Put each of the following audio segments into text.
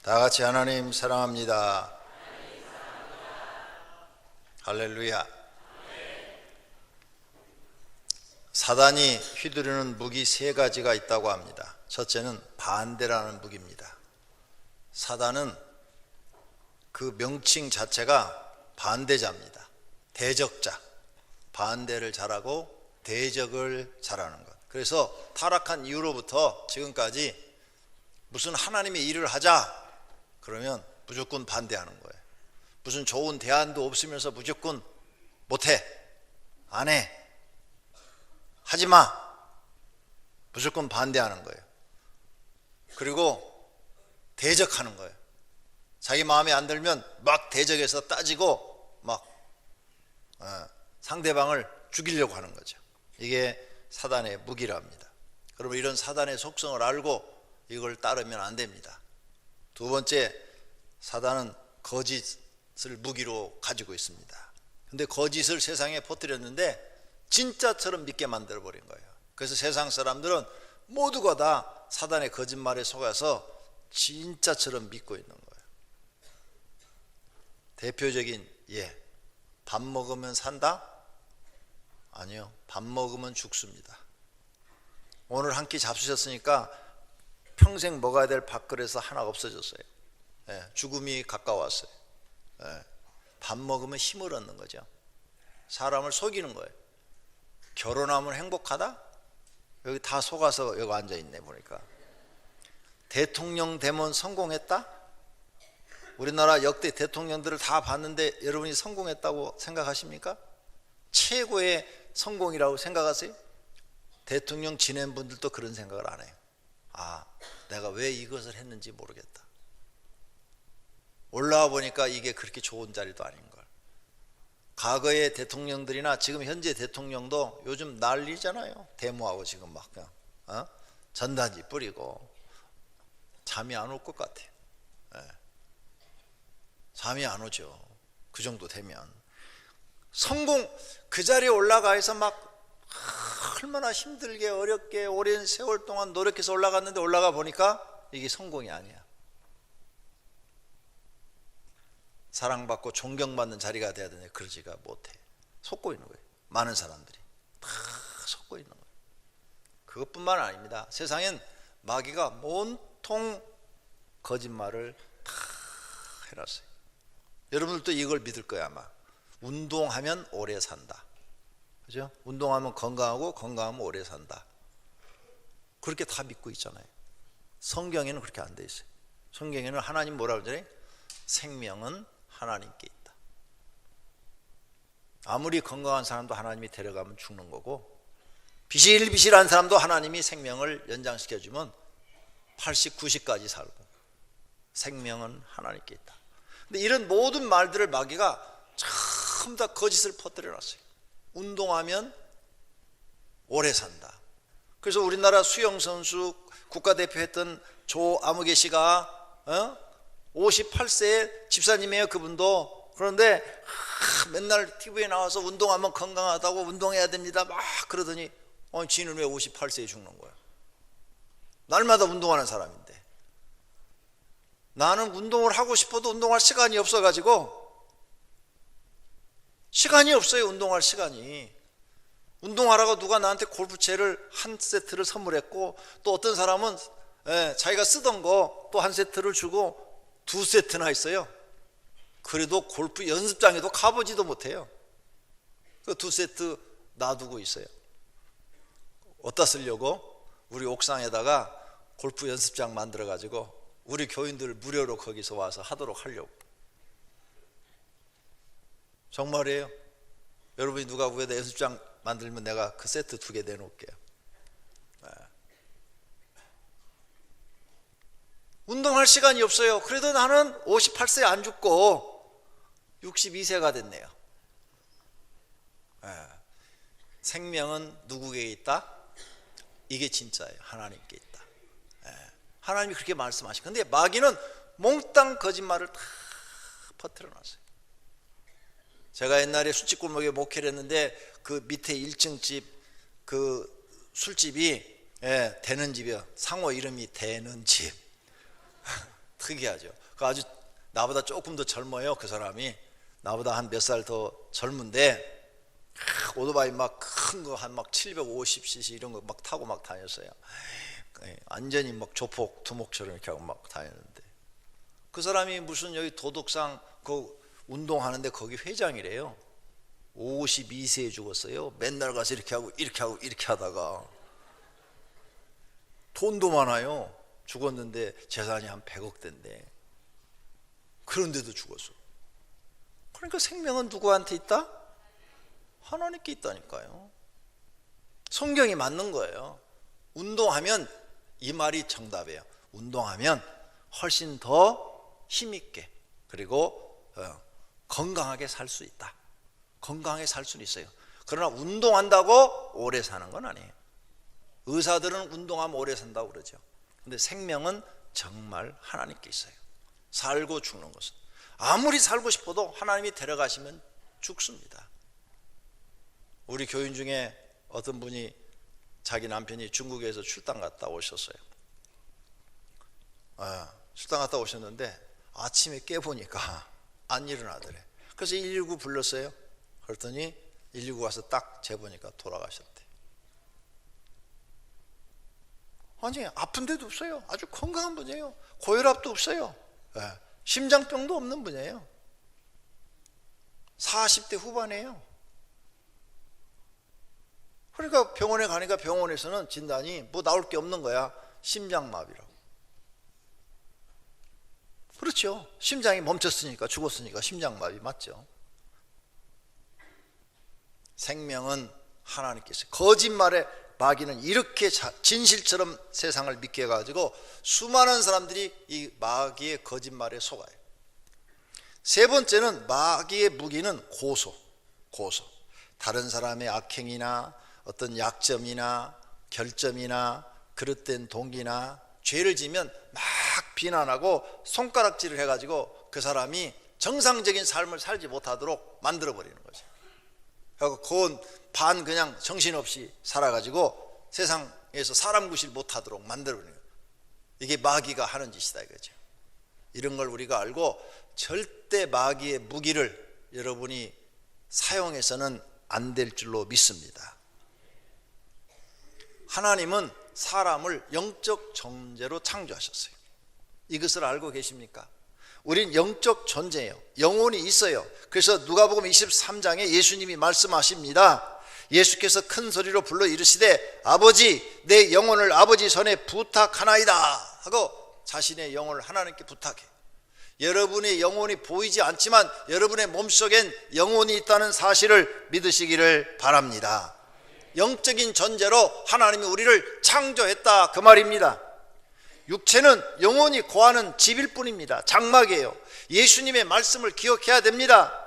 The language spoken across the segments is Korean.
다 같이 하나님 사랑합니다. 할렐루야. 사단이 휘두르는 무기 세 가지가 있다고 합니다. 첫째는 반대라는 무기입니다. 사단은 그 명칭 자체가 반대자입니다. 대적자. 반대를 잘하고 대적을 잘하는 것. 그래서 타락한 이후로부터 지금까지 무슨 하나님의 일을 하자 그러면 무조건 반대하는 거예요. 무슨 좋은 대안도 없으면서 무조건 못해, 안 해, 하지 마, 무조건 반대하는 거예요. 그리고 대적하는 거예요. 자기 마음에 안 들면 막 대적해서 따지고 막 상대방을 죽이려고 하는 거죠. 이게 사단의 무기랍니다. 그러면 이런 사단의 속성을 알고 이걸 따르면 안 됩니다. 두 번째, 사단은 거짓을 무기로 가지고 있습니다. 근데 거짓을 세상에 퍼뜨렸는데 진짜처럼 믿게 만들어 버린 거예요. 그래서 세상 사람들은 모두가 다 사단의 거짓말에 속아서 진짜처럼 믿고 있는 거예요. 대표적인 밥 먹으면 산다? 아니요, 밥 먹으면 죽습니다. 오늘 한 끼 잡수셨으니까 평생 먹어야 될 밥그릇에서 하나가 없어졌어요. 죽음이 가까웠어요. 밥 먹으면 힘을 얻는 거죠. 사람을 속이는 거예요. 결혼하면 행복하다? 여기 다 속아서 여기 앉아있네 보니까. 대통령 되면 성공했다? 우리나라 역대 대통령들을 다 봤는데 여러분이 성공했다고 생각하십니까? 최고의 성공이라고 생각하세요? 대통령 지낸 분들도 그런 생각을 안 해요. 내가 왜 이것을 했는지 모르겠다. 올라와 보니까 이게 그렇게 좋은 자리도 아닌걸. 과거의 대통령들이나 지금 현재 대통령도 요즘 난리잖아요. 데모하고 지금 막 그냥 전단지 뿌리고 잠이 안 올 것 같아요. 잠이 안 오죠. 그 정도 되면 성공, 그 자리에 올라가서 막 얼마나 힘들게 어렵게 오랜 세월 동안 노력해서 올라갔는데 올라가 보니까 이게 성공이 아니야. 사랑받고 존경받는 자리가 돼야 되는데 그러지가 못해. 속고 있는 거예요. 많은 사람들이 다 속고 있는 거예요. 그것뿐만 아닙니다. 세상엔 마귀가 온통 거짓말을 다 해놨어요. 여러분들도 이걸 믿을 거야 아마. 운동하면 오래 산다. 그죠? 운동하면 건강하고 건강하면 오래 산다. 그렇게 다 믿고 있잖아요. 성경에는 그렇게 안 돼 있어요. 성경에는 하나님 뭐라고 그러잖아요? 생명은 하나님께 있다. 아무리 건강한 사람도 하나님이 데려가면 죽는 거고, 비실비실한 사람도 하나님이 생명을 연장시켜주면 80, 90까지 살고, 생명은 하나님께 있다. 근데 이런 모든 말들을 마귀가 전부 다 거짓을 퍼뜨려 놨어요. 운동하면 오래 산다. 그래서 우리나라 수영선수 국가대표 했던 조아무개 씨가 58세의 집사님이에요. 그분도. 그런데 맨날 TV에 나와서 운동하면 건강하다고 운동해야 됩니다 막 그러더니 지는 왜 58세에 죽는 거야? 날마다 운동하는 사람인데. 나는 운동을 하고 싶어도 운동할 시간이 없어가지고 시간이 없어요. 운동할 시간이. 운동하라고 누가 나한테 골프채를 한 세트를 선물했고, 또 어떤 사람은 자기가 쓰던 거 또 한 세트를 주고 2세트나 있어요. 그래도 골프 연습장에도 가보지도 못해요. 그 2세트 놔두고 있어요. 어디다 쓰려고? 우리 옥상에다가 골프 연습장 만들어 가지고 우리 교인들 무료로 거기서 와서 하도록 하려고. 정말이에요. 여러분이 누가 위에다 연습장 만들면 내가 그 세트 2개 내놓을게요. 운동할 시간이 없어요. 그래도 나는 58세 안 죽고 62세가 됐네요. 생명은 누구에게 있다? 이게 진짜예요. 하나님께 있다. 하나님이 그렇게 말씀하시고, 근데 마귀는 몽땅 거짓말을 다 퍼뜨려 놨어요. 제가 옛날에 술집골목에 목회를 했는데 그 밑에 1층 집 그 술집이 되는 집이요. 상호 이름이 되는 집. 다 특이하죠. 그 아주 나보다 조금 더 젊어요. 그 사람이 나보다 한 몇 살 더 젊은데 오토바이 막 큰 거 한 막 750cc 이런 거 막 타고 막 다녔어요. 완전히 막 조폭 두목처럼 이렇게 하고 막 다녔는데, 그 사람이 무슨 여기 도덕상 그 운동하는데 거기 회장이래요. 52세에 죽었어요. 맨날 가서 이렇게 하고 이렇게 하고 이렇게 하다가 돈도 많아요. 죽었는데 재산이 한 100억대인데 그런데도 죽었어. 그러니까 생명은 누구한테 있다? 하나님께 있다니까요. 성경이 맞는 거예요. 운동하면, 이 말이 정답이에요. 운동하면 훨씬 더 힘있게 그리고 건강하게 살 수 있다. 건강하게 살 수는 있어요. 그러나 운동한다고 오래 사는 건 아니에요. 의사들은 운동하면 오래 산다고 그러죠. 근데 생명은 정말 하나님께 있어요. 살고 죽는 것은, 아무리 살고 싶어도 하나님이 데려가시면 죽습니다. 우리 교인 중에 어떤 분이 자기 남편이 중국에서 출장 갔다 오셨어요. 출장 갔다 오셨는데 아침에 깨보니까 안 일어나더래. 그래서 119 불렀어요. 그랬더니 119 와서 딱 재보니까 돌아가셨대. 아니, 아픈 데도 없어요. 아주 건강한 분이에요. 고혈압도 없어요. 심장병도 없는 분이에요. 40대 후반이에요. 그러니까 병원에 가니까 병원에서는 진단이 뭐 나올 게 없는 거야. 심장마비라고. 그렇죠. 심장이 멈췄으니까, 죽었으니까 심장마비 맞죠. 생명은 하나님께 있어요. 거짓말에 마귀는 이렇게 진실처럼 세상을 믿게 해가지고 수많은 사람들이 이 마귀의 거짓말에 속아요. 세 번째는 마귀의 무기는 고소. 다른 사람의 악행이나 어떤 약점이나 결점이나 그릇된 동기나 죄를 지면 막 비난하고 손가락질을 해가지고 그 사람이 정상적인 삶을 살지 못하도록 만들어버리는 거죠. 그리고 그건 반 그냥 정신없이 살아가지고 세상에서 사람 구실 못하도록 만들어버리는 거예요. 이게 마귀가 하는 짓이다 이거죠. 이런 걸 우리가 알고 절대 마귀의 무기를 여러분이 사용해서는 안 될 줄로 믿습니다. 하나님은 사람을 영적 존재로 창조하셨어요. 이것을 알고 계십니까? 우린 영적 존재예요. 영혼이 있어요. 그래서 누가복음 23장에 예수님이 말씀하십니다. 예수께서 큰 소리로 불러 이르시되 아버지, 내 영혼을 아버지 손에 부탁하나이다 하고 자신의 영혼을 하나님께 부탁해. 여러분의 영혼이 보이지 않지만 여러분의 몸속엔 영혼이 있다는 사실을 믿으시기를 바랍니다. 영적인 존재로 하나님이 우리를 창조했다 그 말입니다. 육체는 영혼이 거하는 집일 뿐입니다. 장막이에요. 예수님의 말씀을 기억해야 됩니다.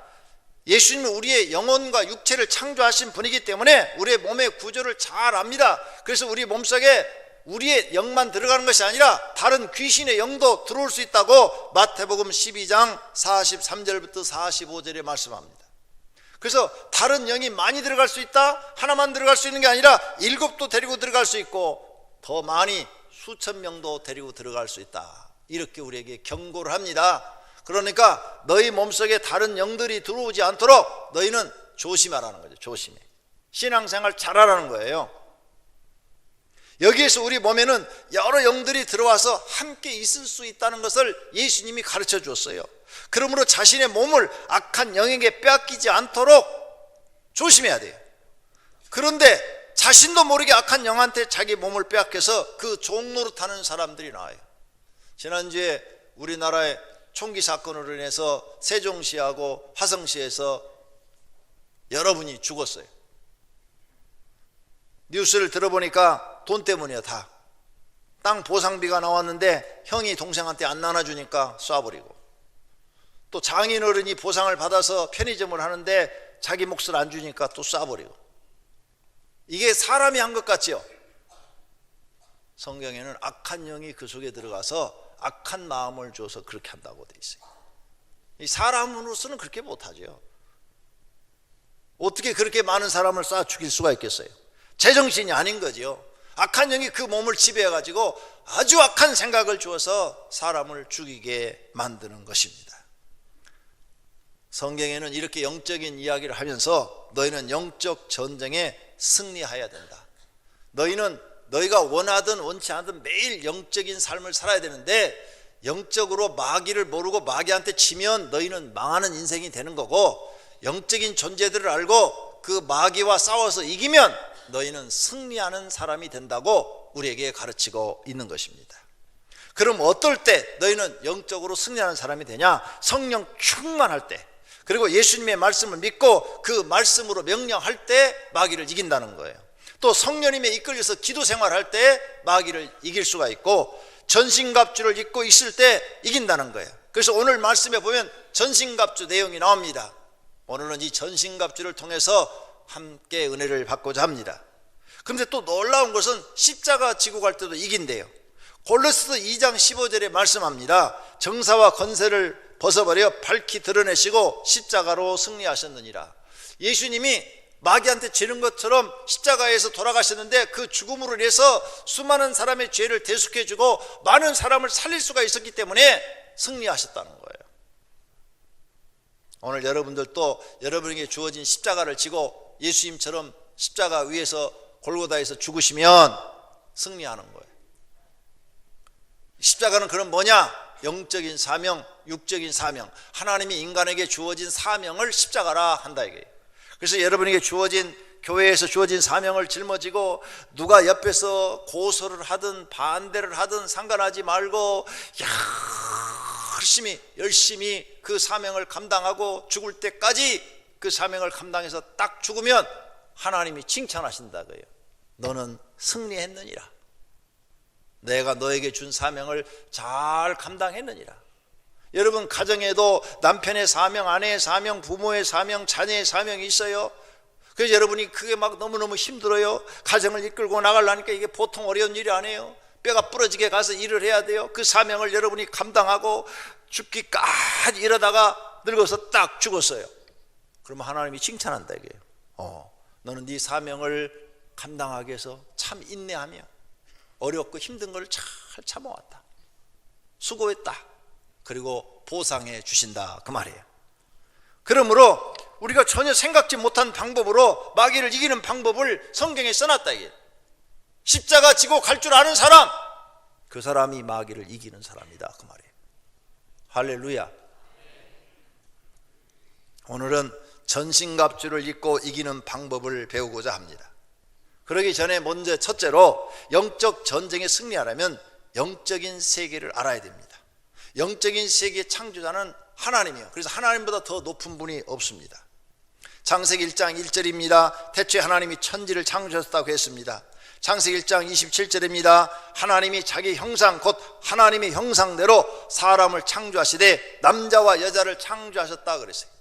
예수님은 우리의 영혼과 육체를 창조하신 분이기 때문에 우리의 몸의 구조를 잘 압니다. 그래서 우리 몸속에 우리의 영만 들어가는 것이 아니라 다른 귀신의 영도 들어올 수 있다고 마태복음 12장 43절부터 45절에 말씀합니다. 그래서 다른 영이 많이 들어갈 수 있다, 하나만 들어갈 수 있는 게 아니라 7도 데리고 들어갈 수 있고 더 많이 수천 명도 데리고 들어갈 수 있다, 이렇게 우리에게 경고를 합니다. 그러니까 너희 몸속에 다른 영들이 들어오지 않도록 너희는 조심하라는 거죠. 조심해. 신앙생활 잘하라는 거예요. 여기에서 우리 몸에는 여러 영들이 들어와서 함께 있을 수 있다는 것을 예수님이 가르쳐 주었어요. 그러므로 자신의 몸을 악한 영에게 빼앗기지 않도록 조심해야 돼요. 그런데 자신도 모르게 악한 영한테 자기 몸을 빼앗겨서 그 종노릇하는 사람들이 나와요. 지난주에 우리나라의 총기 사건으로 인해서 세종시하고 화성시에서 여러분이 죽었어요. 뉴스를 들어보니까 돈 때문이에요. 다 땅 보상비가 나왔는데 형이 동생한테 안 나눠주니까 쏴버리고, 또 장인어른이 보상을 받아서 편의점을 하는데 자기 몫을 안 주니까 또 쏴버리고. 이게 사람이 한 것 같죠? 성경에는 악한 영이 그 속에 들어가서 악한 마음을 줘서 그렇게 한다고 돼 있어요. 이 사람으로서는 그렇게 못하죠. 어떻게 그렇게 많은 사람을 쏴 죽일 수가 있겠어요? 제정신이 아닌 거죠. 악한 영이 그 몸을 지배해가지고 아주 악한 생각을 주어서 사람을 죽이게 만드는 것입니다. 성경에는 이렇게 영적인 이야기를 하면서 너희는 영적 전쟁에 승리해야 된다. 너희가 원하든 원치 않든 매일 영적인 삶을 살아야 되는데 영적으로 마귀를 모르고 마귀한테 치면 너희는 망하는 인생이 되는 거고, 영적인 존재들을 알고 그 마귀와 싸워서 이기면 너희는 승리하는 사람이 된다고 우리에게 가르치고 있는 것입니다. 그럼 어떨 때 너희는 영적으로 승리하는 사람이 되냐? 성령 충만할 때, 그리고 예수님의 말씀을 믿고 그 말씀으로 명령할 때 마귀를 이긴다는 거예요. 또 성령님에 이끌려서 기도 생활할 때 마귀를 이길 수가 있고, 전신갑주를 입고 있을 때 이긴다는 거예요. 그래서 오늘 말씀에 보면 전신갑주 내용이 나옵니다. 오늘은 이 전신갑주를 통해서 함께 은혜를 받고자 합니다. 그런데 또 놀라운 것은 십자가 지고 갈 때도 이긴대요. 골로새서 2장 15절에 말씀합니다. 정사와 권세를 벗어버려 밝히 드러내시고 십자가로 승리하셨느니라. 예수님이 마귀한테 지는 것처럼 십자가에서 돌아가셨는데 그 죽음으로 인해서 수많은 사람의 죄를 대속해주고 많은 사람을 살릴 수가 있었기 때문에 승리하셨다는 거예요. 오늘 여러분들도 여러분에게 주어진 십자가를 지고 예수님처럼 십자가 위에서 골고다에서 죽으시면 승리하는 거예요. 십자가는 그럼 뭐냐? 영적인 사명, 육적인 사명, 하나님이 인간에게 주어진 사명을 십자가라 한다 이게. 그래서 여러분에게 주어진, 교회에서 주어진 사명을 짊어지고 누가 옆에서 고소를 하든 반대를 하든 상관하지 말고 열심히 그 사명을 감당하고 죽을 때까지 그 사명을 감당해서 딱 죽으면 하나님이 칭찬하신다고요. 너는 승리했느니라. 내가 너에게 준 사명을 잘 감당했느니라. 여러분 가정에도 남편의 사명, 아내의 사명, 부모의 사명, 자녀의 사명이 있어요. 그래서 여러분이 그게 막 너무너무 힘들어요. 가정을 이끌고 나가려니까 이게 보통 어려운 일이 아니에요. 뼈가 부러지게 가서 일을 해야 돼요. 그 사명을 여러분이 감당하고 죽기까지 이러다가 늙어서 딱 죽었어요. 그러면 하나님이 칭찬한다 이게요. 너는 네 사명을 감당하기 위해서 참 인내하며 어렵고 힘든 걸 잘 참아왔다. 수고했다. 그리고 보상해 주신다 그 말이에요. 그러므로 우리가 전혀 생각지 못한 방법으로 마귀를 이기는 방법을 성경에 써놨다 이게. 십자가 지고 갈 줄 아는 사람, 그 사람이 마귀를 이기는 사람이다 그 말이에요. 할렐루야. 오늘은 전신갑주를 입고 이기는 방법을 배우고자 합니다. 그러기 전에 먼저 첫째로 영적 전쟁에 승리하려면 영적인 세계를 알아야 됩니다. 영적인 세계의 창조자는 하나님이에요. 그래서 하나님보다 더 높은 분이 없습니다. 창세기 1장 1절입니다. 태초에 하나님이 천지를 창조하셨다고 했습니다. 창세기 1장 27절입니다. 하나님이 자기 형상 곧 하나님의 형상대로 사람을 창조하시되 남자와 여자를 창조하셨다 그랬어요.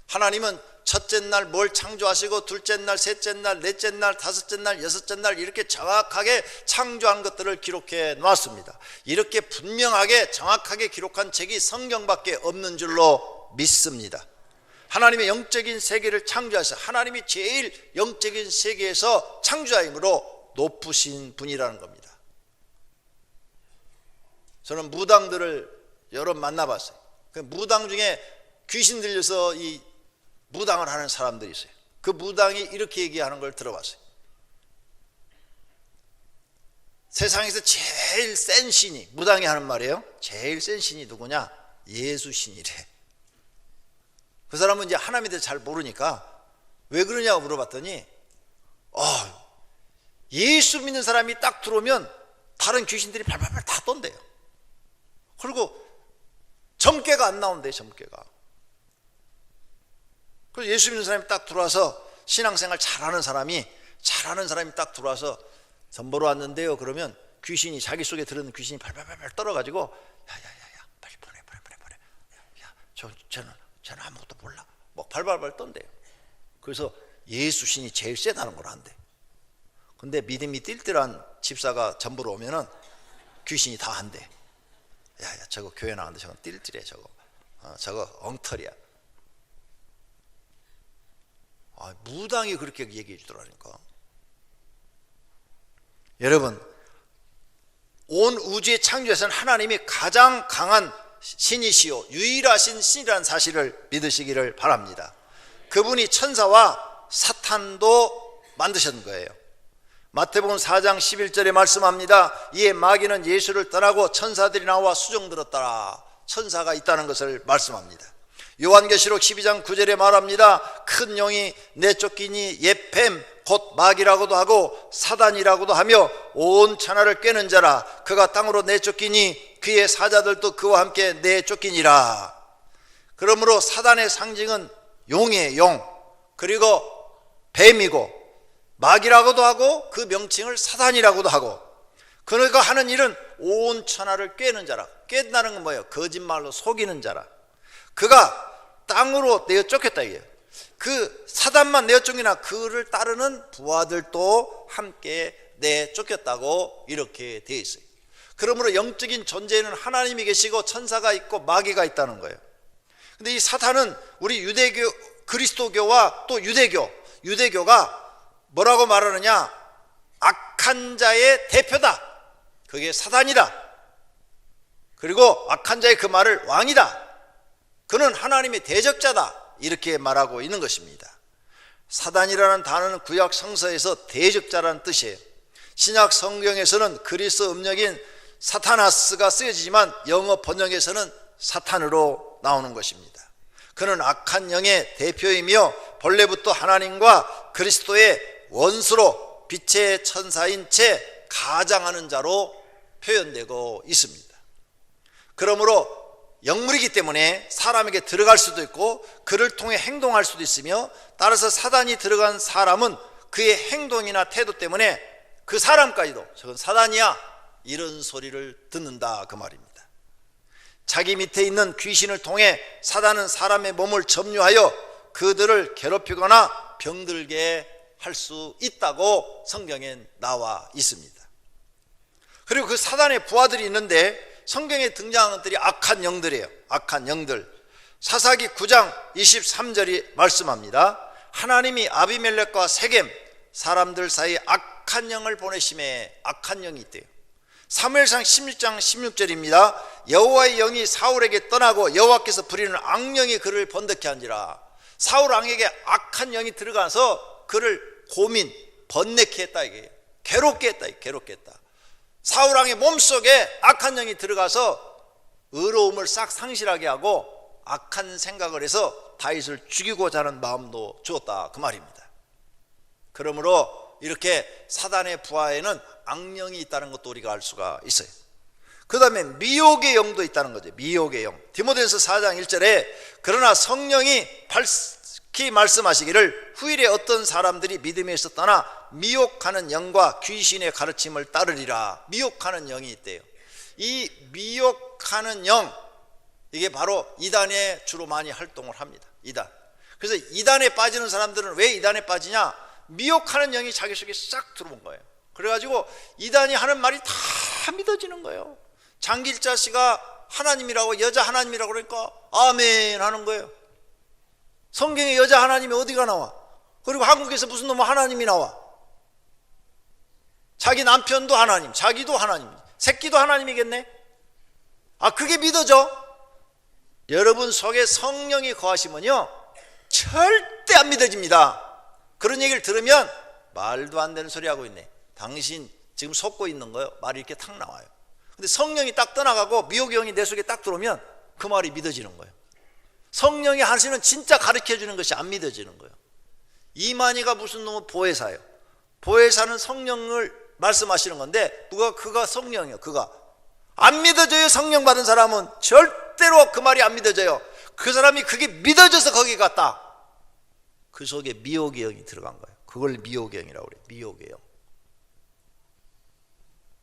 하나님은 첫째 날 뭘 창조하시고 둘째 날, 셋째 날, 넷째 날, 다섯째 날, 여섯째 날 이렇게 정확하게 창조한 것들을 기록해 놨습니다. 이렇게 분명하게 정확하게 기록한 책이 성경밖에 없는 줄로 믿습니다. 하나님의 영적인 세계를 창조하셔서 하나님이 제일 영적인 세계에서 창조자이므로 높으신 분이라는 겁니다. 저는 무당들을 여러 만나봤어요. 그 무당 중에 귀신 들려서 이 무당을 하는 사람들이 있어요. 그 무당이 이렇게 얘기하는 걸 들어봤어요. 세상에서 제일 센 신이, 무당이 하는 말이에요. 제일 센 신이 누구냐? 예수 신이래. 그 사람은 이제 하나님에 대해서 잘 모르니까 왜 그러냐고 물어봤더니 예수 믿는 사람이 딱 들어오면 다른 귀신들이 발발발 다 떤대요. 그리고 점괘가 안 나온대요. 점괘가. 그래서 예수 믿는 사람이 딱 들어와서 신앙생활 잘하는 사람이 딱 들어와서 전보러 왔는데요. 그러면 귀신이, 자기 속에 들은 귀신이 발발발 떨어가지고 야야야야 빨리 보내. 야 쟤는 아무것도 몰라. 막 발발발 떤대요. 그래서 예수 신이 제일 세다는 걸 안대. 근데 믿음이 띨띨한 집사가 전보러 오면은 귀신이 다 한대. 야야 저거 교회 나왔는데 저건 띨띨해 저거 엉터리야. 무당이 그렇게 얘기해 주더라니까. 여러분, 온 우주의 창조에서는 하나님이 가장 강한 신이시요 유일하신 신이라는 사실을 믿으시기를 바랍니다. 그분이 천사와 사탄도 만드신 거예요. 마태복음 4장 11절에 말씀합니다. 이에 마귀는 예수를 떠나고 천사들이 나와 수종들었더라. 천사가 있다는 것을 말씀합니다. 요한계시록 12장 9절에 말합니다. 큰 영이 내쫓기니 옛뱀 곧 마귀라고도 하고 사단이라고도 하며 온 천하를 꿰는 자라. 그가 땅으로 내쫓기니 그의 사자들도 그와 함께 내쫓기니라. 그러므로 사단의 상징은 용이에요. 용. 그리고 뱀이고 마귀라고도 하고 그 명칭을 사단이라고도 하고, 그가 하는 일은 온 천하를 꿰는 자라. 꿰는다는 건 뭐예요? 거짓말로 속이는 자라. 그가 땅으로 내어 쫓겼다 이게요. 그 사단만 내어 쫓기나 그를 따르는 부하들도 함께 내어 쫓겼다고 이렇게 되어 있어요. 그러므로 영적인 존재에는 하나님이 계시고 천사가 있고 마귀가 있다는 거예요. 근데 이 사탄은 우리 유대교, 그리스도교와 또 유대교가 뭐라고 말하느냐? 악한 자의 대표다. 그게 사단이다. 그리고 악한 자의 그 말을 왕이다. 그는 하나님의 대적자다. 이렇게 말하고 있는 것입니다. 사단이라는 단어는 구약 성서에서 대적자라는 뜻이에요. 신약 성경에서는 그리스 음력인 사타나스가 쓰여지지만 영어 번역에서는 사탄으로 나오는 것입니다. 그는 악한 영의 대표이며 본래부터 하나님과 그리스도의 원수로 빛의 천사인 채 가장하는 자로 표현되고 있습니다. 그러므로 영물이기 때문에 사람에게 들어갈 수도 있고 그를 통해 행동할 수도 있으며, 따라서 사단이 들어간 사람은 그의 행동이나 태도 때문에 그 사람까지도 저건 사단이야 이런 소리를 듣는다 그 말입니다. 자기 밑에 있는 귀신을 통해 사단은 사람의 몸을 점유하여 그들을 괴롭히거나 병들게 할 수 있다고 성경에 나와 있습니다. 그리고 그 사단의 부하들이 있는데 성경에 등장하는 것들이 악한 영들이에요. 악한 영들. 사사기 9장 23절이 말씀합니다. 하나님이 아비멜렉과 세겜 사람들 사이에 악한 영을 보내심에 악한 영이 있대요. 사무엘상 16장 16절입니다. 여호와의 영이 사울에게 떠나고 여호와께서 부리는 악령이 그를 번득케 한지라. 사울 왕에게 악한 영이 들어가서 그를 번뇌케 했다 이게. 괴롭게 했다. 괴롭게 했다. 사울 왕의 몸속에 악한 영이 들어가서 의로움을 싹 상실하게 하고 악한 생각을 해서 다윗을 죽이고자 하는 마음도 주었다 그 말입니다. 그러므로 이렇게 사단의 부하에는 악령이 있다는 것도 우리가 알 수가 있어요. 그 다음에 미혹의 영도 있다는 거죠. 미혹의 영. 디모데전서 4장 1절에 그러나 성령이 밝히 말씀하시기를 후일에 어떤 사람들이 믿음에서 떠나 미혹하는 영과 귀신의 가르침을 따르리라. 미혹하는 영이 있대요. 이 미혹하는 영, 이게 바로 이단에 주로 많이 활동을 합니다. 이단. 그래서 이단에 빠지는 사람들은 왜 이단에 빠지냐? 미혹하는 영이 자기 속에 싹 들어온 거예요. 그래가지고 이단이 하는 말이 다 믿어지는 거예요. 장길자 씨가 하나님이라고, 여자 하나님이라고 그러니까 아멘 하는 거예요. 성경에 여자 하나님이 어디가 나와? 그리고 한국에서 무슨 놈의 하나님이 나와? 자기 남편도 하나님, 자기도 하나님, 새끼도 하나님이겠네? 아, 그게 믿어져? 여러분 속에 성령이 거하시면요 절대 안 믿어집니다. 그런 얘기를 들으면 말도 안 되는 소리 하고 있네. 당신 지금 속고 있는 거요. 말이 이렇게 탁 나와요. 근데 성령이 딱 떠나가고 미혹의 영이 내 속에 딱 들어오면 그 말이 믿어지는 거예요. 성령이 하시는 진짜 가르쳐 주는 것이 안 믿어지는 거예요. 이만희가 무슨 놈의 보혜사예요. 보혜사는 성령을 말씀하시는 건데 그가 성령이에요. 그가 안 믿어져요. 성령 받은 사람은 절대로 그 말이 안 믿어져요. 그 사람이 그게 믿어져서 거기 갔다. 그 속에 미혹의 영이 들어간 거예요. 그걸 미혹의 영이라고 그래요. 미혹의 영.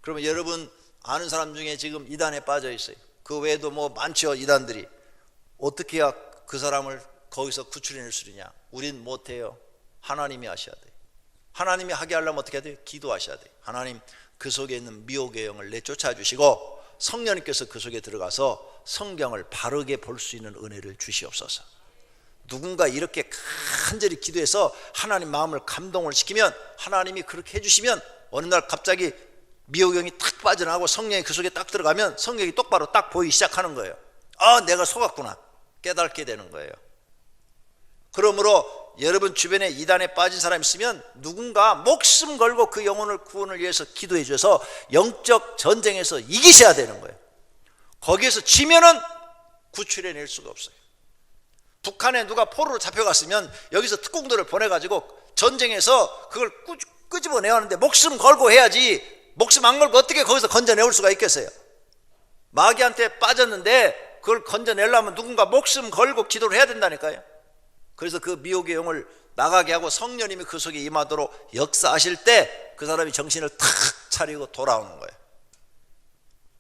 그러면 여러분 아는 사람 중에 지금 이단에 빠져 있어요. 그 외에도 뭐 많죠. 이단들이. 어떻게 해야 그 사람을 거기서 구출해낼 수 있냐? 우린 못해요. 하나님이 하셔야 돼요. 하나님이 하게 하려면 어떻게 해야 돼요? 기도하셔야 돼요. 하나님, 그 속에 있는 미혹의 영을 내쫓아 주시고 성령님께서 그 속에 들어가서 성경을 바르게 볼 수 있는 은혜를 주시옵소서. 누군가 이렇게 간절히 기도해서 하나님 마음을 감동을 시키면, 하나님이 그렇게 해주시면 어느 날 갑자기 미호경이 탁 빠져나가고 성령이 그 속에 딱 들어가면 성경이 똑바로 딱 보이기 시작하는 거예요. 아, 내가 속았구나 깨닫게 되는 거예요. 그러므로 여러분 주변에 이단에 빠진 사람이 있으면 누군가 목숨 걸고 그 영혼을 구원을 위해서 기도해 주셔서 영적 전쟁에서 이기셔야 되는 거예요. 거기에서 지면은 구출해낼 수가 없어요. 북한에 누가 포로로 잡혀갔으면 여기서 특공대를 보내가지고 전쟁에서 그걸 끄집어내야 하는데 목숨 걸고 해야지. 목숨 안 걸고 어떻게 거기서 건져내올 수가 있겠어요? 마귀한테 빠졌는데 그걸 건져내려면 누군가 목숨 걸고 기도를 해야 된다니까요. 그래서 그 미혹의 영을 나가게 하고 성령님이 그 속에 임하도록 역사하실 때 그 사람이 정신을 탁 차리고 돌아오는 거예요.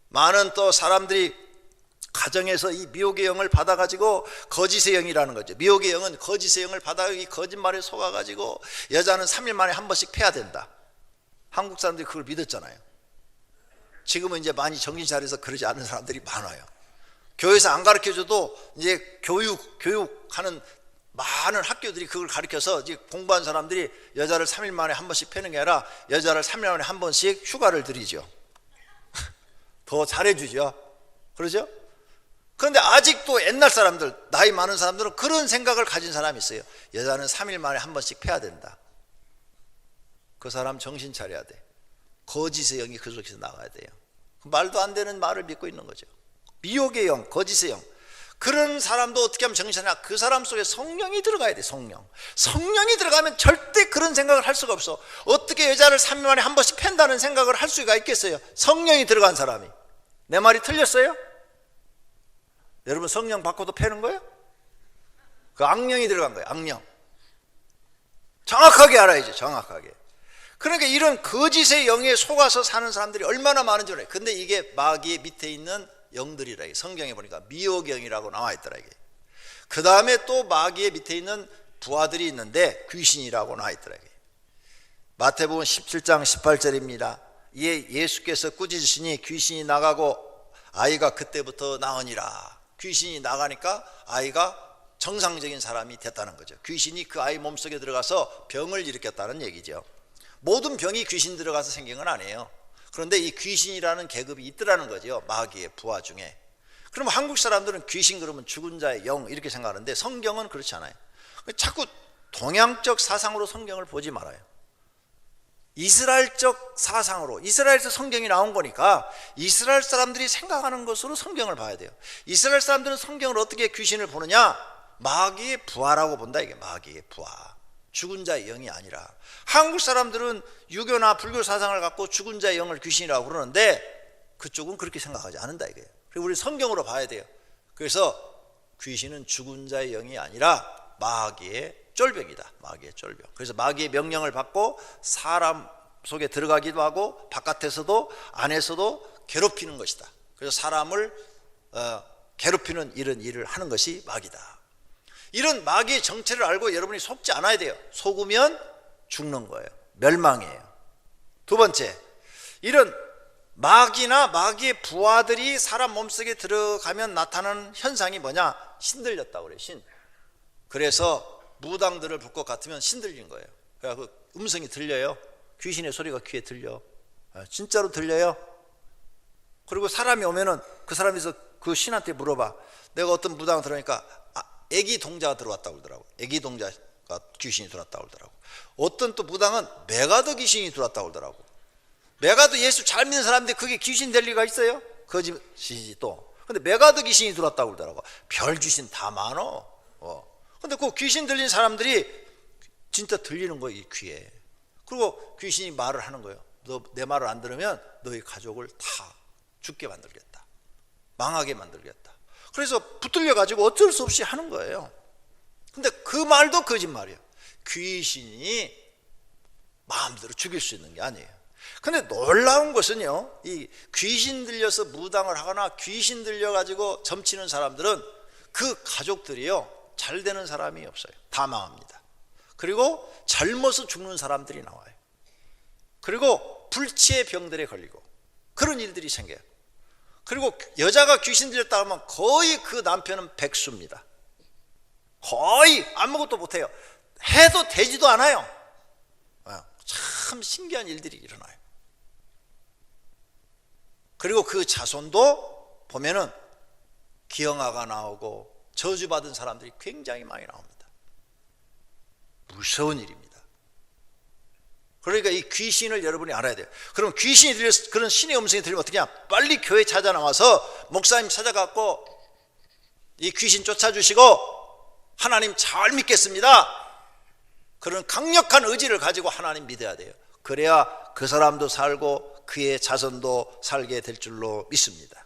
많은 또 사람들이 가정에서 이 미혹의 영을 받아가지고 거짓의 영이라는 거죠. 미혹의 영은 거짓의 영을 받아가지고 이 거짓말에 속아가지고 여자는 3일 만에 한 번씩 패야 된다. 한국 사람들이 그걸 믿었잖아요. 지금은 이제 많이 정신 차려서 그러지 않는 사람들이 많아요. 교회에서 안 가르쳐줘도 이제 교육하는 많은 학교들이 그걸 가르쳐서 이제 공부한 사람들이 여자를 3일 만에 한 번씩 패는 게 아니라 여자를 3일 만에 한 번씩 휴가를 드리죠. 더 잘해주죠. 그러죠? 그런데 아직도 옛날 사람들, 나이 많은 사람들은 그런 생각을 가진 사람이 있어요. 여자는 3일 만에 한 번씩 패야 된다. 그 사람 정신 차려야 돼. 거짓의 영이 그 속에서 나가야 돼요. 말도 안 되는 말을 믿고 있는 거죠. 미혹의 영, 거짓의 영. 그런 사람도 어떻게 하면 정신 차리냐? 그 사람 속에 성령이 들어가야 돼. 성령이 들어가면 절대 그런 생각을 할 수가 없어. 어떻게 여자를 3일 만에 한 번씩 팬다는 생각을 할 수가 있겠어요? 성령이 들어간 사람이. 내 말이 틀렸어요? 여러분 성령 받고도 패는 거예요? 그 악령이 들어간 거예요. 악령. 정확하게 알아야죠. 정확하게. 그러니까 이런 거짓의 영에 속아서 사는 사람들이 얼마나 많은지 몰라요. 근데 이게 마귀의 밑에 있는 영들이라. 성경에 보니까 미혹의 영이라고 나와 있더라. 이게. 그 다음에 또 마귀의 밑에 있는 부하들이 있는데 귀신이라고 나와 있더라. 이게. 마태복음 17장 18절입니다. 이에 예수께서 꾸짖으시니 귀신이 나가고 아이가 그때부터 나으니라. 귀신이 나가니까 아이가 정상적인 사람이 됐다는 거죠. 귀신이 그 아이 몸속에 들어가서 병을 일으켰다는 얘기죠. 모든 병이 귀신 들어가서 생긴 건 아니에요. 그런데 이 귀신이라는 계급이 있더라는 거죠. 마귀의 부하 중에. 그러면 한국 사람들은 귀신 그러면 죽은 자의 영 이렇게 생각하는데 성경은 그렇지 않아요. 자꾸 동양적 사상으로 성경을 보지 말아요. 이스라엘적 사상으로, 이스라엘에서 성경이 나온 거니까 이스라엘 사람들이 생각하는 것으로 성경을 봐야 돼요. 이스라엘 사람들은 성경을 어떻게 귀신을 보느냐? 마귀의 부하라고 본다. 이게 마귀의 부하. 죽은 자의 영이 아니라. 한국 사람들은 유교나 불교 사상을 갖고 죽은 자의 영을 귀신이라고 그러는데 그쪽은 그렇게 생각하지 않는다 이거예요. 그리고 우리 성경으로 봐야 돼요. 그래서 귀신은 죽은 자의 영이 아니라 마귀의 쫄병이다. 마귀의 쫄병. 그래서 마귀의 명령을 받고 사람 속에 들어가기도 하고 바깥에서도 안에서도 괴롭히는 것이다. 그래서 사람을 괴롭히는 이런 일을 하는 것이 마귀다. 이런 마귀의 정체를 알고 여러분이 속지 않아야 돼요. 속으면 죽는 거예요. 멸망이에요. 두 번째, 이런 마귀나 마귀의 부하들이 사람 몸속에 들어가면 나타나는 현상이 뭐냐? 신들렸다고 그래요. 신. 그래서 무당들을 볼 것 같으면 신들린 거예요. 그래서 음성이 들려요. 귀신의 소리가 귀에 들려. 진짜로 들려요. 그리고 사람이 오면은 그 사람에서 그 신한테 물어봐. 내가 어떤 무당 들으니까 애기 동자가 들어왔다고 그러더라고. 애기 동자가 귀신이 들어왔다고 그러더라고. 어떤 또 무당은 메가더 귀신이 들어왔다고 그러더라고. 메가더 예수 잘 믿는 사람인데 그게 귀신 될 리가 있어요? 거짓이지 또. 근데 메가더 귀신이 들어왔다고 그러더라고. 별 귀신 다 많어. 근데 그 귀신 들린 사람들이 진짜 들리는 거예요, 이 귀에. 그리고 귀신이 말을 하는 거예요. 너 내 말을 안 들으면 너희 가족을 다 죽게 만들겠다. 망하게 만들겠다. 그래서 붙들려 가지고 어쩔 수 없이 하는 거예요. 근데 그 말도 거짓말이에요. 귀신이 마음대로 죽일 수 있는 게 아니에요. 근데 놀라운 것은요, 이 귀신 들려서 무당을 하거나 귀신 들려 가지고 점치는 사람들은 그 가족들이요 잘 되는 사람이 없어요. 다 망합니다. 그리고 젊어서 죽는 사람들이 나와요. 그리고 불치의 병들에 걸리고 그런 일들이 생겨요. 그리고 여자가 귀신 들렸다 하면 거의 그 남편은 백수입니다. 거의 아무것도 못해요. 해도 되지도 않아요. 참 신기한 일들이 일어나요. 그리고 그 자손도 보면은 기형아가 나오고 저주받은 사람들이 굉장히 많이 나옵니다. 무서운 일입니다. 그러니까 이 귀신을 여러분이 알아야 돼요. 그럼 귀신이 들려서, 그런 신의 음성이 들리면 어떻게 하냐? 빨리 교회 찾아 나와서 목사님 찾아갖고 이 귀신 쫓아주시고 하나님 잘 믿겠습니다, 그런 강력한 의지를 가지고 하나님 믿어야 돼요. 그래야 그 사람도 살고 그의 자손도 살게 될 줄로 믿습니다.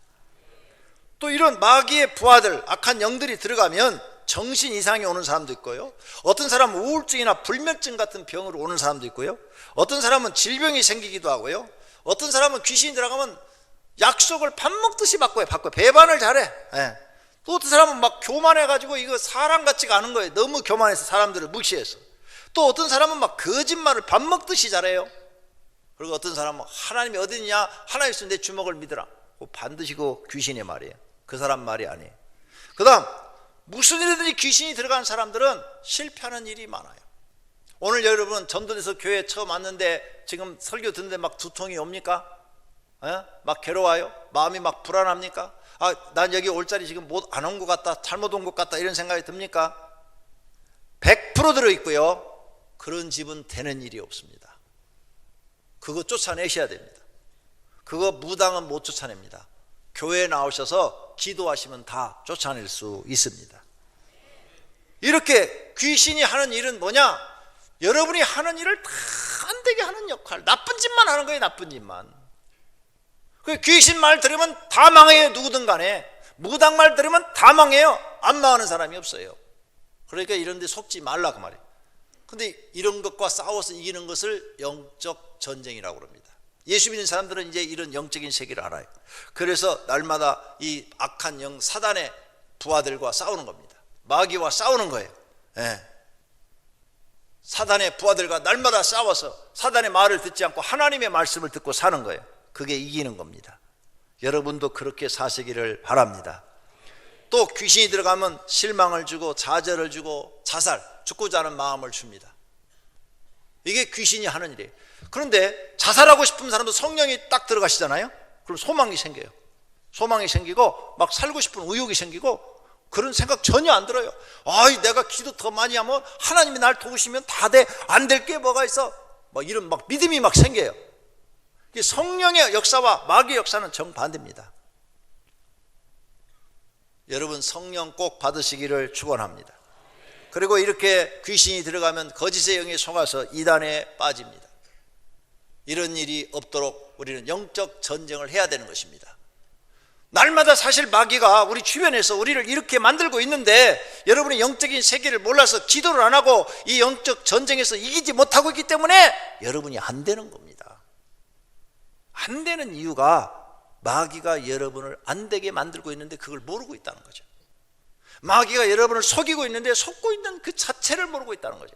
또 이런 마귀의 부하들, 악한 영들이 들어가면 정신 이상이 오는 사람도 있고요, 어떤 사람은 우울증이나 불면증 같은 병으로 오는 사람도 있고요, 어떤 사람은 질병이 생기기도 하고요, 어떤 사람은 귀신이 들어가면 약속을 밥 먹듯이 바꿔요. 배반을 잘해. 또 어떤 사람은 막 교만해가지고 이거 사람 같지가 않은 거예요. 너무 교만해서 사람들을 무시해서. 또 어떤 사람은 막 거짓말을 밥 먹듯이 잘해요. 그리고 어떤 사람은 하나님이 어디 있냐, 하나님 있으면 내 주먹을 믿으라. 반드시 그 귀신의 말이에요. 그 사람 말이 아니에요. 그 다음, 무슨 일이든지 귀신이 들어가는 사람들은 실패하는 일이 많아요. 오늘 여러분 전도돼서 교회에 처음 왔는데 지금 설교 듣는데 막 두통이 옵니까? 막 괴로워요? 마음이 막 불안합니까? 난 여기 올 자리 지금 안 온 것 같다, 잘못 온 것 같다, 이런 생각이 듭니까? 100% 들어있고요, 그런 집은 되는 일이 없습니다. 그거 쫓아내셔야 됩니다. 그거 무당은 못 쫓아냅니다. 교회에 나오셔서 기도하시면 다 쫓아낼 수 있습니다. 이렇게 귀신이 하는 일은 뭐냐? 여러분이 하는 일을 다 안 되게 하는 역할, 나쁜 짓만 하는 거예요. 나쁜 짓만. 그 귀신 말 들으면 다 망해요. 누구든 간에. 무당 말 들으면 다 망해요. 안 망하는 사람이 없어요. 그러니까 이런 데 속지 말라고 말이에요. 근데 이런 것과 싸워서 이기는 것을 영적 전쟁이라고 합니다. 예수 믿는 사람들은 이제 이런 영적인 세계를 알아요. 그래서 날마다 이 악한 영 사단의 부하들과 싸우는 겁니다. 마귀와 싸우는 거예요. 사단의 부하들과 날마다 싸워서 사단의 말을 듣지 않고 하나님의 말씀을 듣고 사는 거예요. 그게 이기는 겁니다. 여러분도 그렇게 사시기를 바랍니다. 또 귀신이 들어가면 실망을 주고 좌절을 주고 자살, 죽고자 하는 마음을 줍니다. 이게 귀신이 하는 일이에요. 그런데 자살하고 싶은 사람도 성령이 딱 들어가시잖아요. 그럼 소망이 생겨요. 소망이 생기고 막 살고 싶은 의욕이 생기고 그런 생각 전혀 안 들어요. 내가 기도 더 많이 하면 하나님이 날 도우시면 다 돼. 안 될 게 뭐가 있어? 막 이런 막 믿음이 막 생겨요. 성령의 역사와 마귀의 역사는 정반대입니다. 여러분 성령 꼭 받으시기를 축원합니다. 그리고 이렇게 귀신이 들어가면 거짓의 영에 속아서 이단에 빠집니다. 이런 일이 없도록 우리는 영적 전쟁을 해야 되는 것입니다. 날마다 사실 마귀가 우리 주변에서 우리를 이렇게 만들고 있는데 여러분이 영적인 세계를 몰라서 기도를 안 하고 이 영적 전쟁에서 이기지 못하고 있기 때문에 여러분이 안 되는 겁니다. 안 되는 이유가 마귀가 여러분을 안 되게 만들고 있는데 그걸 모르고 있다는 거죠. 마귀가 여러분을 속이고 있는데 속고 있는 그 자체를 모르고 있다는 거죠.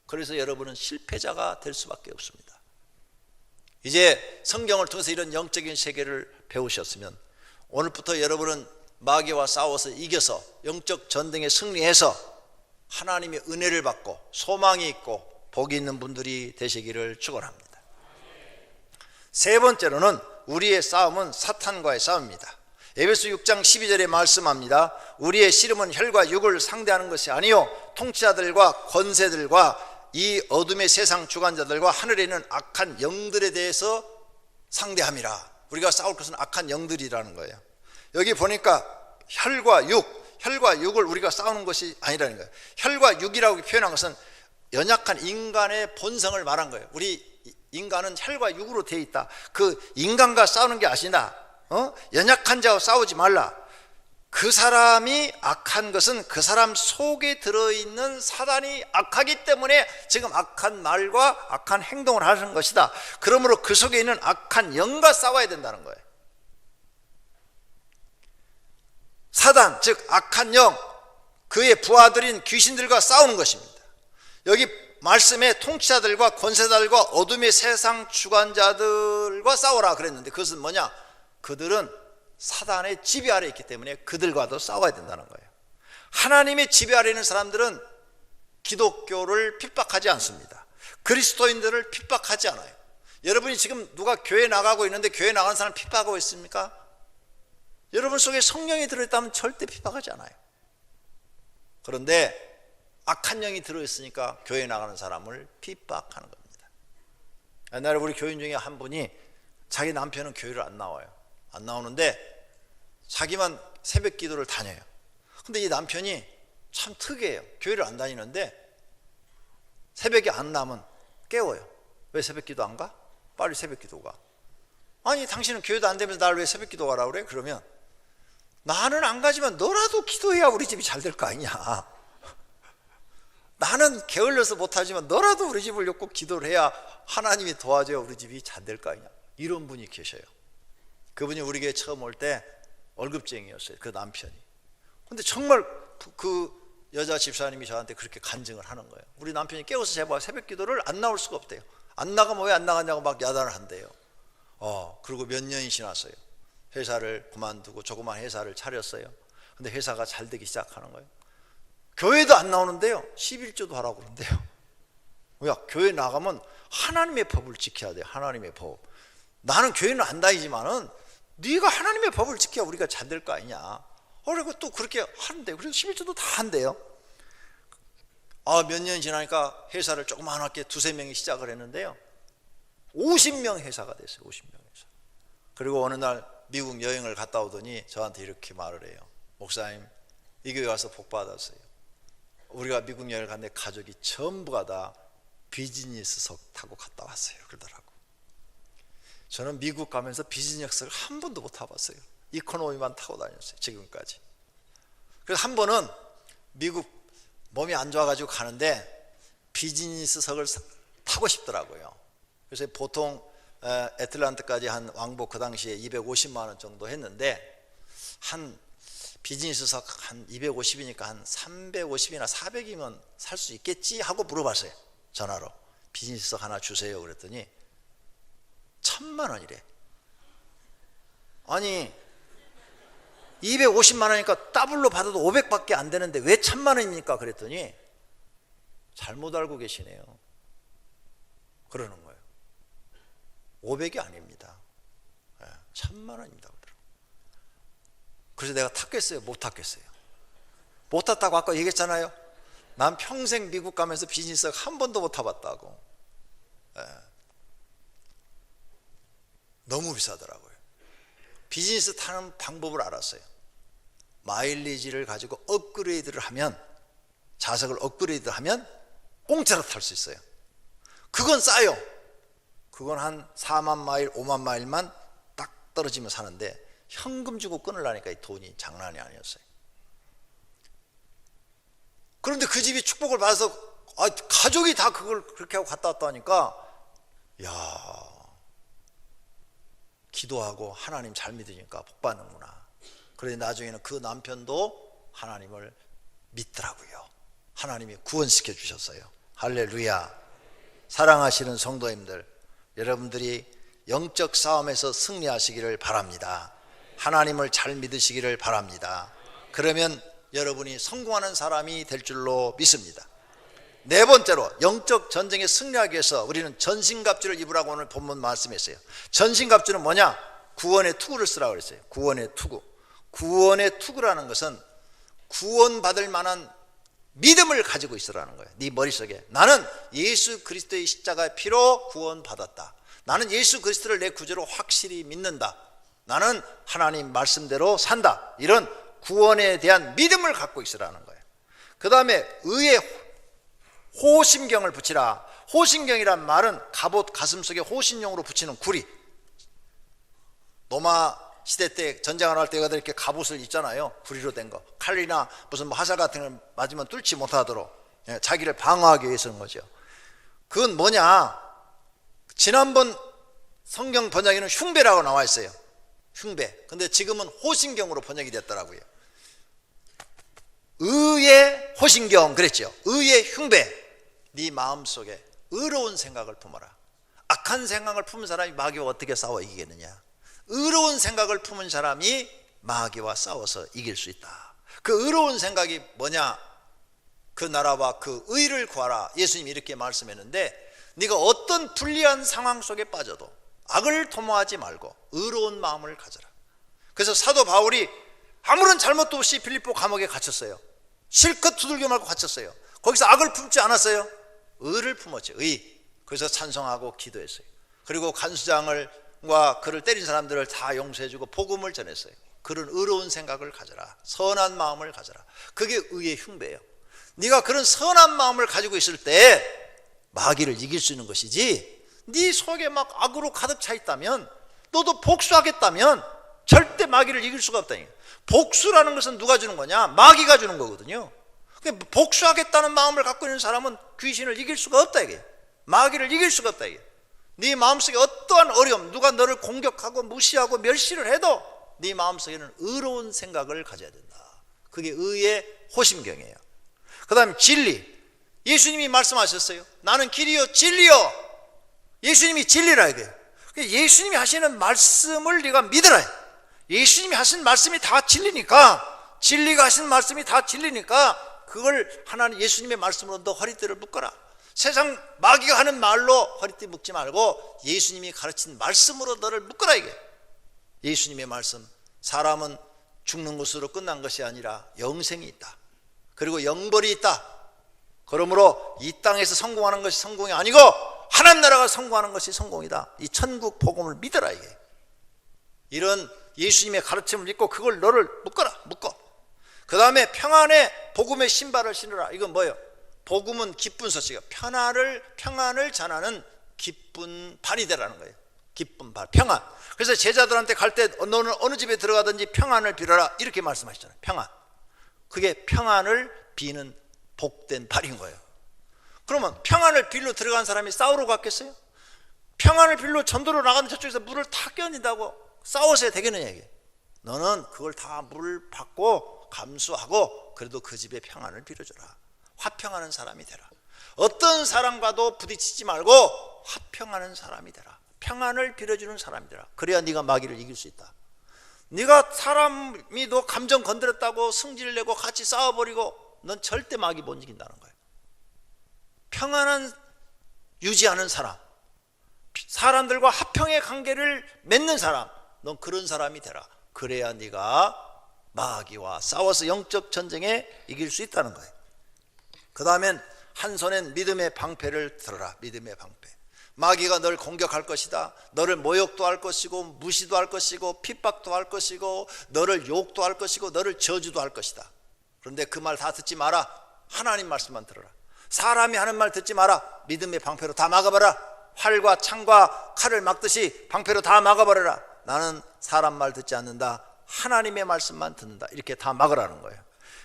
그래서 여러분은 실패자가 될 수밖에 없습니다. 이제 성경을 통해서 이런 영적인 세계를 배우셨으면 오늘부터 여러분은 마귀와 싸워서 이겨서 영적 전쟁에 승리해서 하나님의 은혜를 받고 소망이 있고 복이 있는 분들이 되시기를 축원합니다. 세 번째로는 우리의 싸움은 사탄과의 싸움입니다. 에베소 6장 12절에 말씀합니다. 우리의 씨름은 혈과 육을 상대하는 것이 아니요 통치자들과 권세들과 이 어둠의 세상 주관자들과 하늘에 있는 악한 영들에 대해서 상대함이라. 우리가 싸울 것은 악한 영들이라는 거예요. 여기 보니까 혈과 육을 우리가 싸우는 것이 아니라는 거예요. 혈과 육이라고 표현한 것은 연약한 인간의 본성을 말한 거예요. 우리 인간은 혈과 육으로 되어 있다. 그 인간과 싸우는 게 아니라 연약한 자와 싸우지 말라. 그 사람이 악한 것은 그 사람 속에 들어있는 사단이 악하기 때문에 지금 악한 말과 악한 행동을 하는 것이다. 그러므로 그 속에 있는 악한 영과 싸워야 된다는 거예요. 사단, 즉 악한 영, 그의 부하들인 귀신들과 싸우는 것입니다. 여기 말씀에 통치자들과 권세자들과 어둠의 세상 주관자들과 싸워라 그랬는데 그것은 뭐냐? 그들은 사단의 지배 아래에 있기 때문에 그들과도 싸워야 된다는 거예요. 하나님의 지배 아래에 있는 사람들은 기독교를 핍박하지 않습니다. 그리스도인들을 핍박하지 않아요. 여러분이 지금 누가 교회 나가고 있는데 교회 나가는 사람 핍박하고 있습니까? 여러분 속에 성령이 들어있다면 절대 핍박하지 않아요. 그런데 악한 영이 들어있으니까 교회 나가는 사람을 핍박하는 겁니다. 옛날에 우리 교인 중에 한 분이 자기 남편은 교회를 안 나와요. 안 나오는데 자기만 새벽 기도를 다녀요. 근데 이 남편이 참 특이해요. 교회를 안 다니는데 새벽에 안 나면 깨워요. 왜 새벽 기도 안 가? 빨리 새벽 기도 가. 아니 당신은 교회도 안 되면서 나를 왜 새벽 기도 가라고 그래? 그러면 나는 안 가지만 너라도 기도해야 우리 집이 잘 될 거 아니냐. 나는 게을러서 못하지만 너라도 우리 집을 엮고 기도를 해야 하나님이 도와줘야 우리 집이 잘 될 거 아니냐. 이런 분이 계셔요. 그분이 우리 교회 처음 올 때 월급쟁이였어요. 그 남편이. 근데 정말 그 여자 집사님이 저한테 그렇게 간증을 하는 거예요. 우리 남편이 깨워서 제발 새벽 기도를 안 나올 수가 없대요. 안 나가면 왜 안 나가냐고 막 야단을 한대요. 그리고 몇 년이 지났어요. 회사를 그만두고 조그만 회사를 차렸어요. 근데 회사가 잘 되기 시작하는 거예요. 교회도 안 나오는데요, 11조도 하라고 그러는데요. 야, 교회 나가면 하나님의 법을 지켜야 돼요. 하나님의 법. 나는 교회는 안 다니지만은 네가 하나님의 법을 지켜야 우리가 잘 될 거 아니냐. 그리고 또 그렇게 하는데요. 그래서 11조도 다 한대요. 몇 년 지나니까 회사를 조그맣게 두세 명이 시작을 했는데요, 50명 회사가 됐어요. 50명 회사. 그리고 어느 날 미국 여행을 갔다 오더니 저한테 이렇게 말을 해요. 목사님, 이 교회 와서 복 받았어요. 우리가 미국 여행을 갔는데 가족이 전부가 다 비즈니스석 타고 갔다 왔어요. 그러더라고. 저는 미국 가면서 비즈니스석을 한 번도 못 타봤어요. 이코노미만 타고 다녔어요. 지금까지. 그래서 한 번은 미국 몸이 안 좋아가지고 가는데 비즈니스석을 타고 싶더라고요. 그래서 보통 애틀랜타까지 한 왕복 그 당시에 250만 원 정도 했는데 한 비즈니스석 한 250이니까 한 350이나 400이면 살 수 있겠지 하고 물어봤어요. 전화로. 비즈니스석 하나 주세요. 그랬더니 1,000만 원이래. 아니 250만 원이니까 더블로 받아도 500밖에 안 되는데 왜 1,000만 원입니까? 그랬더니 잘못 알고 계시네요. 그러는 거예요. 500이 아닙니다. 1,000만 원입니다. 그래서 내가 탔겠어요? 못 탔겠어요? 못 탔다고 아까 얘기했잖아요. 난 평생 미국 가면서 비즈니스 한 번도 못 타봤다고. 너무 비싸더라고요. 비즈니스 타는 방법을 알았어요. 마일리지를 가지고 업그레이드를 하면, 좌석을 업그레이드 하면 공짜로 탈 수 있어요. 그건 싸요. 그건 한 4만 마일, 5만 마일만 딱 떨어지면 사는데 현금 주고 끊으려니까 이 돈이 장난이 아니었어요. 그런데 그 집이 축복을 받아서 가족이 다 그걸 그렇게 하고 갔다 왔다 하니까, 야, 기도하고 하나님 잘 믿으니까 복 받는구나. 그런데 나중에는 그 남편도 하나님을 믿더라고요. 하나님이 구원시켜 주셨어요. 할렐루야. 사랑하시는 성도님들, 여러분들이 영적 싸움에서 승리하시기를 바랍니다. 하나님을 잘 믿으시기를 바랍니다. 그러면 여러분이 성공하는 사람이 될 줄로 믿습니다. 네 번째로, 영적 전쟁에 승리하기 위해서 우리는 전신갑주를 입으라고 오늘 본문 말씀했어요. 전신갑주는 뭐냐? 구원의 투구를 쓰라고 그랬어요. 구원의 투구. 구원의 투구라는 것은 구원받을 만한 믿음을 가지고 있으라는 거예요. 네 머릿속에 나는 예수 그리스도의 십자가의 피로 구원받았다. 나는 예수 그리스도를 내 구주로 확실히 믿는다. 나는 하나님 말씀대로 산다. 이런 구원에 대한 믿음을 갖고 있으라는 거예요. 그 다음에 의의 호신경을 붙이라. 호신경이란 말은 갑옷 가슴속에 호신용으로 붙이는 구리. 로마 시대 때 전쟁을 할 때 이렇게 갑옷을 입잖아요. 구리로 된 거. 칼이나 무슨 화살 같은 걸 맞으면 뚫지 못하도록 자기를 방어하기 위해 쓰는 거죠. 그건 뭐냐? 지난번 성경 번역에는 흉배라고 나와 있어요. 흉배. 근데 지금은 호신경으로 번역이 됐더라고요. 의의 호신경 그랬죠. 의의 흉배. 네 마음속에 의로운 생각을 품어라. 악한 생각을 품은 사람이 마귀와 어떻게 싸워 이기겠느냐? 의로운 생각을 품은 사람이 마귀와 싸워서 이길 수 있다. 그 의로운 생각이 뭐냐? 그 나라와 그 의를 구하라. 예수님이 이렇게 말씀했는데, 네가 어떤 불리한 상황 속에 빠져도 악을 도모하지 말고 의로운 마음을 가져라. 그래서 사도 바울이 아무런 잘못도 없이 빌립보 감옥에 갇혔어요. 실컷 두들겨 맞고 갇혔어요. 거기서 악을 품지 않았어요. 의를 품었죠. 의. 그래서 찬송하고 기도했어요. 그리고 간수장과 그를 때린 사람들을 다 용서해주고 복음을 전했어요. 그런 의로운 생각을 가져라. 선한 마음을 가져라. 그게 의의 흉배예요. 네가 그런 선한 마음을 가지고 있을 때 마귀를 이길 수 있는 것이지, 네 속에 막 악으로 가득 차 있다면, 너도 복수하겠다면 절대 마귀를 이길 수가 없다니. 복수라는 것은 누가 주는 거냐? 마귀가 주는 거거든요. 복수하겠다는 마음을 갖고 있는 사람은 귀신을 이길 수가 없다 이게. 마귀를 이길 수가 없다 이게. 네 마음속에 어떠한 어려움, 누가 너를 공격하고 무시하고 멸시를 해도 네 마음속에는 의로운 생각을 가져야 된다. 그게 의의 호심경이에요. 그 다음에 진리. 예수님이 말씀하셨어요. 나는 길이요 진리요. 예수님이 진리라 이거예요. 예수님이 하시는 말씀을 네가 믿으라. 예수님이 하신 말씀이 다 진리니까, 진리가 하신 말씀이 다 진리니까 그걸 하나님 예수님의 말씀으로 너 허리띠를 묶어라. 세상 마귀가 하는 말로 허리띠 묶지 말고 예수님이 가르친 말씀으로 너를 묶어라 이게. 예수님의 말씀. 사람은 죽는 것으로 끝난 것이 아니라 영생이 있다. 그리고 영벌이 있다. 그러므로 이 땅에서 성공하는 것이 성공이 아니고 하나님 나라가 성공하는 것이 성공이다. 이 천국 복음을 믿어라 이게. 이런 예수님의 가르침을 믿고 그걸 너를 묶어라. 묶어. 그 다음에 평안의 복음의 신발을 신으라. 이건 뭐예요? 복음은 기쁜 소식이에요. 평안을 전하는 기쁜 발이 되라는 거예요. 기쁜 발, 평안. 그래서 제자들한테 갈 때 너는 어느 집에 들어가든지 평안을 빌어라 이렇게 말씀하시잖아요. 평안. 그게 평안을 비는 복된 발인 거예요. 그러면 평안을 빌로 들어간 사람이 싸우러 갔겠어요? 평안을 빌로 전도로 나가는 저쪽에서 물을 다 끼얹는다고 싸워서야 되겠느냐 이게. 너는 그걸 다 물을 받고 감수하고 그래도 그 집에 평안을 빌어줘라. 화평하는 사람이 되라. 어떤 사람과도 부딪히지 말고 화평하는 사람이 되라. 평안을 빌어주는 사람이 되라. 그래야 네가 마귀를 이길 수 있다. 네가 사람이 너 감정 건드렸다고 승질 내고 같이 싸워버리고 넌 절대 마귀 못 이긴다는 거예요. 평안한 유지하는 사람, 사람들과 화평의 관계를 맺는 사람, 넌 그런 사람이 되라. 그래야 네가 마귀와 싸워서 영적 전쟁에 이길 수 있다는 거예요. 그 다음엔 한 손엔 믿음의 방패를 들어라. 믿음의 방패. 마귀가 널 공격할 것이다. 너를 모욕도 할 것이고 무시도 할 것이고 핍박도 할 것이고 너를 욕도 할 것이고 너를 저주도 할 것이다. 그런데 그 말 다 듣지 마라. 하나님 말씀만 들어라. 사람이 하는 말 듣지 마라. 믿음의 방패로 다 막아버라. 활과 창과 칼을 막듯이 방패로 다 막아버려라. 나는 사람 말 듣지 않는다. 하나님의 말씀만 듣는다. 이렇게 다 막으라는 거예요.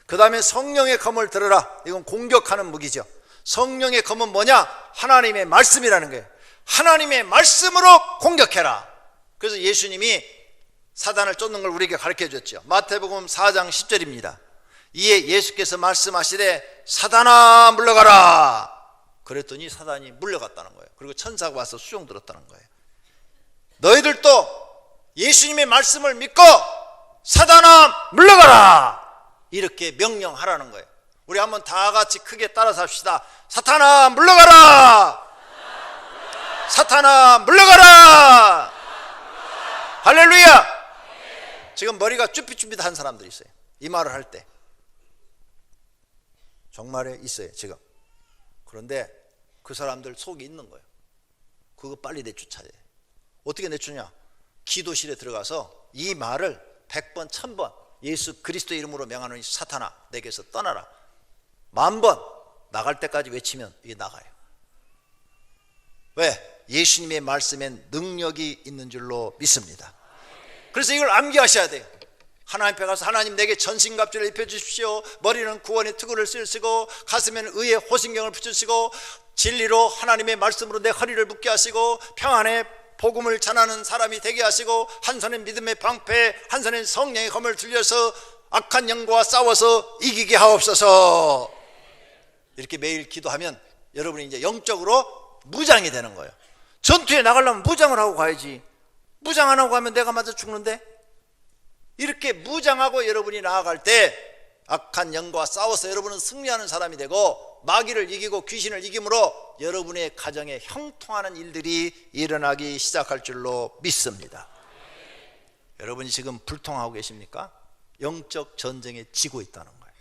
그 다음에 성령의 검을 들어라. 이건 공격하는 무기죠. 성령의 검은 뭐냐? 하나님의 말씀이라는 거예요. 하나님의 말씀으로 공격해라. 그래서 예수님이 사단을 쫓는 걸 우리에게 가르쳐 줬죠. 마태복음 4장 10절입니다. 이에 예수께서 말씀하시되 사단아 물러가라. 그랬더니 사단이 물러갔다는 거예요. 그리고 천사가 와서 수종 들었다는 거예요. 너희들도 예수님의 말씀을 믿고 사단아 물러가라 이렇게 명령하라는 거예요. 우리 한번 다 같이 크게 따라서 합시다. 사탄아 물러가라. 사탄아 물러가라. 할렐루야. 지금 머리가 쭈삣쭈삣한 사람들이 있어요. 이 말을 할 때 정말에 있어요 지금. 그런데 그 사람들 속이 있는 거예요. 그거 빨리 내쫓아야 돼. 어떻게 내쫓냐? 기도실에 들어가서 이 말을 100번 1000번 예수 그리스도 이름으로 명하노니 사탄아 내게서 떠나라 10,000번 나갈 때까지 외치면 이게 나가요. 왜? 예수님의 말씀엔 능력이 있는 줄로 믿습니다. 그래서 이걸 암기하셔야 돼요. 하나님 앞에 가서 하나님 내게 전신갑주를 입혀주십시오. 머리는 구원의 투구를 쓰시고 가슴에는 의의 호신경을 붙이시고 진리로 하나님의 말씀으로 내 허리를 묶게 하시고 평안의 복음을 전하는 사람이 되게 하시고 한 손엔 믿음의 방패 한 손엔 성령의 검을 들려서 악한 영과 싸워서 이기게 하옵소서. 이렇게 매일 기도하면 여러분이 이제 영적으로 무장이 되는 거예요. 전투에 나가려면 무장을 하고 가야지. 무장 안 하고 가면 내가 맞아 죽는데. 이렇게 무장하고 여러분이 나아갈 때 악한 영과 싸워서 여러분은 승리하는 사람이 되고 마귀를 이기고 귀신을 이김으로 여러분의 가정에 형통하는 일들이 일어나기 시작할 줄로 믿습니다. 여러분이 지금 불통하고 계십니까? 영적 전쟁에 지고 있다는 거예요.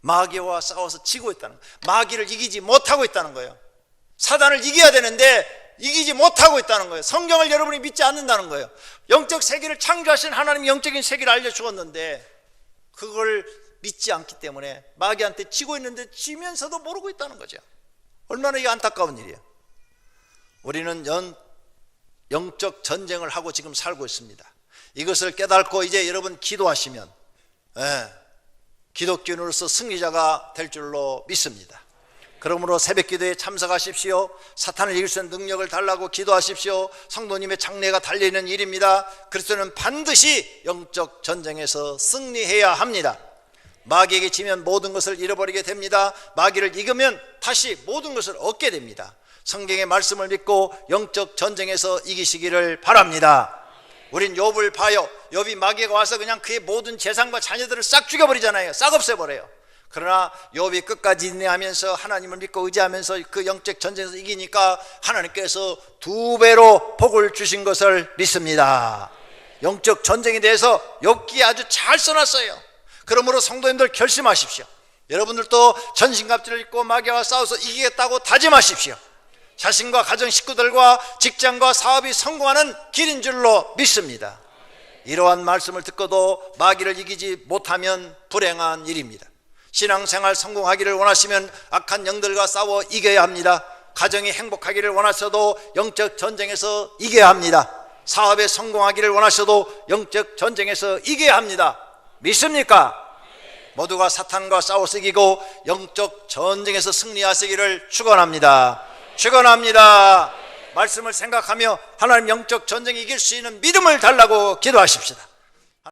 마귀와 싸워서 지고 있다는 거예요. 마귀를 이기지 못하고 있다는 거예요. 사단을 이겨야 되는데 이기지 못하고 있다는 거예요. 성경을 여러분이 믿지 않는다는 거예요. 영적 세계를 창조하신 하나님이 영적인 세계를 알려주었는데 그걸 믿지 않기 때문에 마귀한테 지고 있는데 지면서도 모르고 있다는 거죠. 얼마나 이게 안타까운 일이에요. 우리는 영적 전쟁을 하고 지금 살고 있습니다. 이것을 깨닫고 이제 여러분 기도하시면 기독교인으로서 승리자가 될 줄로 믿습니다. 그러므로 새벽 기도에 참석하십시오. 사탄을 이길 수 있는 능력을 달라고 기도하십시오. 성도님의 장래가 달려있는 일입니다. 그리스도는 반드시 영적 전쟁에서 승리해야 합니다. 마귀에게 지면 모든 것을 잃어버리게 됩니다. 마귀를 이기면 다시 모든 것을 얻게 됩니다. 성경의 말씀을 믿고 영적 전쟁에서 이기시기를 바랍니다. 우린 욥을 봐요. 욥이 마귀가 와서 그냥 그의 모든 재산과 자녀들을 싹 죽여버리잖아요. 싹 없애버려요. 그러나 욥이 끝까지 인내하면서 하나님을 믿고 의지하면서 그 영적 전쟁에서 이기니까 하나님께서 2배로 복을 주신 것을 믿습니다. 영적 전쟁에 대해서 욥기에 아주 잘 써놨어요. 그러므로 성도님들 결심하십시오. 여러분들도 전신갑주를 입고 마귀와 싸워서 이기겠다고 다짐하십시오. 자신과 가정 식구들과 직장과 사업이 성공하는 길인 줄로 믿습니다. 이러한 말씀을 듣고도 마귀를 이기지 못하면 불행한 일입니다. 신앙생활 성공하기를 원하시면 악한 영들과 싸워 이겨야 합니다. 가정이 행복하기를 원하셔도 영적 전쟁에서 이겨야 합니다. 사업에 성공하기를 원하셔도 영적 전쟁에서 이겨야 합니다. 믿습니까? 모두가 사탄과 싸워서 이기고 영적 전쟁에서 승리하시기를 축원합니다. 축원합니다. 말씀을 생각하며 하나님 영적 전쟁에 이길 수 있는 믿음을 달라고 기도하십시다.